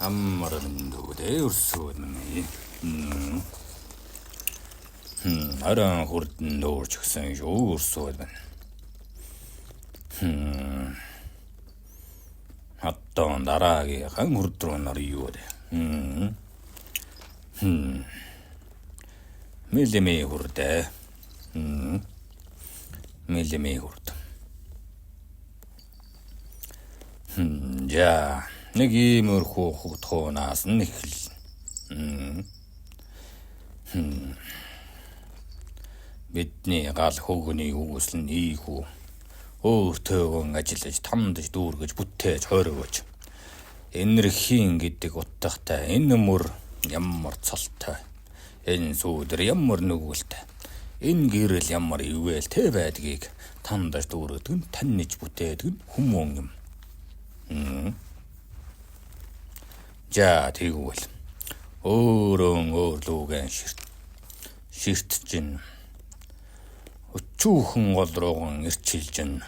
Аммарандууде урсуудмани. Аран хурдан дуурч гсэн шүү урсуудман. Хаттон дараагийн хурд руу нар юу вэ? Мэлэмээ хурдаа. Мэлэмээ хурд. За нэг иймэрхүү хутгуунаас нь эхэлнэ. Бидний гал хөгний үүсэл нь ийхүү. Өөртөөгөн ажиллаж, тамдаж, дүүргэж, бүтээж, хоригож. Энерхийн гэдэг утгатай энэ мөр ямар цолтой. Энэ сүүдэр ямар нүгэлтэй. Энэ гэрэл ямар ивэлтэй байдгийг тамдаж, дүүргэдэг нь таньж бүтээдэг нь хүмүүн юм. За тэгвэл өөр лүүгэн ширт чинь өчүүхэн гол рууган ирчилж нь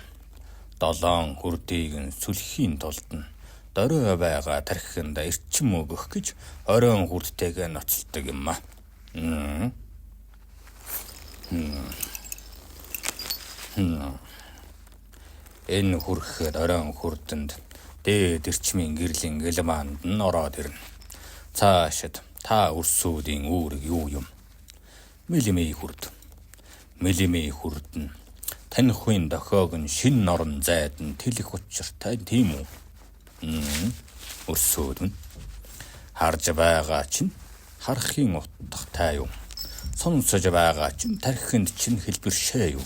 долоон хүрдийг нь сүлхийн тулд нь дөрөө байгаа тархинд эрчим өгөх гэж оройн хүрдтэйгээ ноцолдог юм а. Энэ хүрхэд оройн хүрдэнд дээд эрчмийн гэрлийн гэлмаанд нь ороод ирнэ. Цаашид та өрсүүдийн үүрэг юу юм? Мэлэмээ хүрд. Мэлэмээ хүрд нь танихгүй дохоог нь шин норн зайд нь тэлэх учиртай тийм үү? Өрсүүд нь харж байгаа чинь харахын утгатай юу? Сонсож байгаа чинь тархинд чинь хэлбэршээ юу?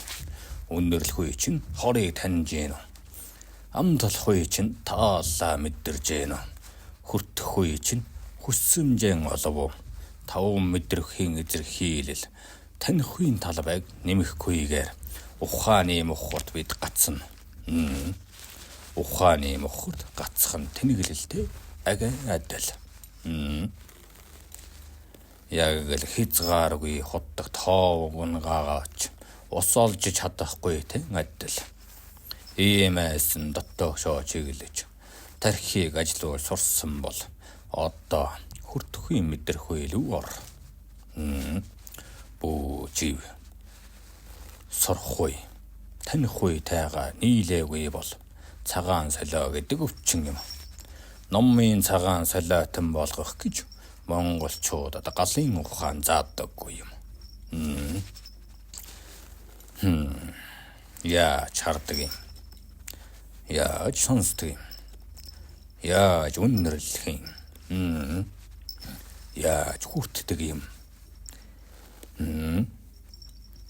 Өнөрлөхгүй чинь хорыг таньж гэнэ. Амтлахгүй чинь таалаа мэдэрж гэнэ. Хүртэхгүй чинь хүссэмжэн олов. 5 мэдрэхийн эзэрхийлэл танихгүй талбайг нэмэхгүйгээр ухааны мохорт бид гацна. Ухааны мохорт гацх нь тэнэглэлтэй агаа адил. Яг л хязгааргүй хотдог тоог унгаагаач ус олж чадахгүй те адил. Иймээс нь дотоо шоо чиглэж тархийг ажиллуул сурсан бол одоо хүртэхгүй мэдрэхгүй л ор. Бүү жив сурахгүй танихгүй тайгаа нийлээгүй бол цагаан солио гэдэг өвчин юм. Номын цагаан солиотон болгох гэж монголчуудад галын ухаан заадаггүй юм. Яаж хардаг юм? Яаж сонсдог юм? Яаж үнэрлэх юм? Яаж хүртдэг юм?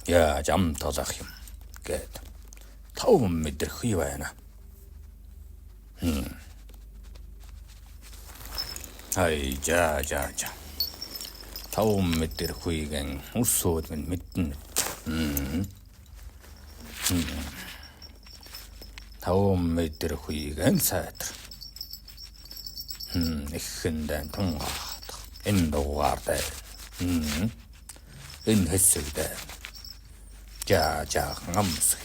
Яаж ам толох юм? Гэт 5 мэдрэхгүй байна. Ай жа 5 мэдрэхүйгэн өрсөөд минь мэднэ. 5 мэдрэхүйгэн сайтар. Ихэндэн тунгаат. Энэ дугаартай. Энэ хэсэгдээ. Жаахан амсах.